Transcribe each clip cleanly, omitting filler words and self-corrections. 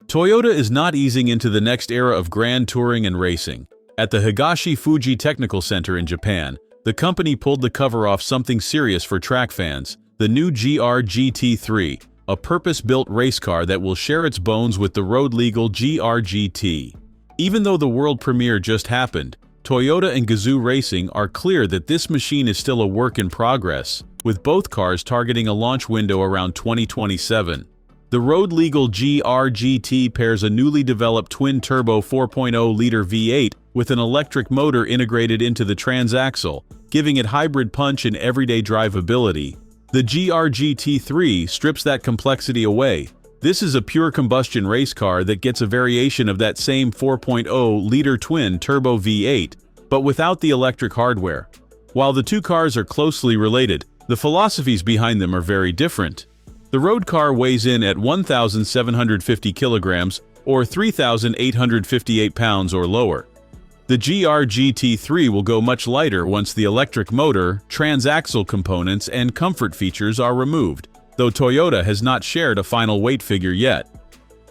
Toyota is not easing into the next era of grand touring and racing. At the Higashi Fuji Technical Center in Japan, the company pulled the cover off something serious for track fans, the new GR GT3, a purpose-built race car that will share its bones with the road-legal GR GT. Even though the world premiere just happened, Toyota and Gazoo Racing are clear that this machine is still a work in progress, with both cars targeting a launch window around 2027. The road-legal GR GT pairs a newly developed twin-turbo 4.0-liter V8 with an electric motor integrated into the transaxle, giving it hybrid punch and everyday drivability. The GR GT3 strips that complexity away. This is a pure combustion race car that gets a variation of that same 4.0-liter twin-turbo V8, but without the electric hardware. While the two cars are closely related, the philosophies behind them are very different. The road car weighs in at 1,750 kilograms or 3,858 pounds or lower. The GR GT3 will go much lighter once the electric motor, transaxle components, and comfort features are removed, though Toyota has not shared a final weight figure yet.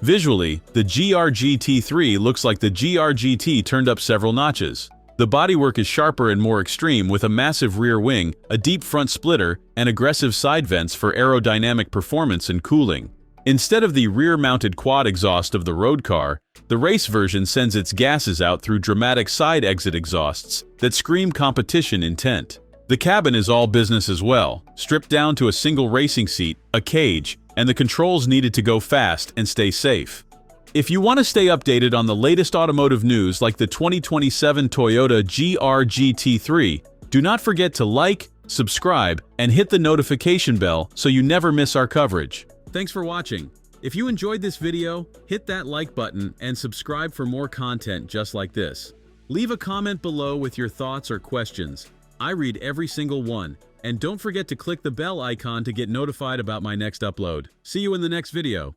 Visually, the GR GT3 looks like the GR GT turned up several notches. The bodywork is sharper and more extreme, with a massive rear wing, a deep front splitter, and aggressive side vents for aerodynamic performance and cooling. Instead of the rear-mounted quad exhaust of the road car, the race version sends its gases out through dramatic side exit exhausts that scream competition intent. The cabin is all business as well, stripped down to a single racing seat, a cage, and the controls needed to go fast and stay safe. If you want to stay updated on the latest automotive news like the 2027 Toyota GR GT3, do not forget to like, subscribe, and hit the notification bell so you never miss our coverage. Thanks for watching. If you enjoyed this video, hit that like button and subscribe for more content just like this. Leave a comment below with your thoughts or questions. I read every single one. And don't forget to click the bell icon to get notified about my next upload. See you in the next video.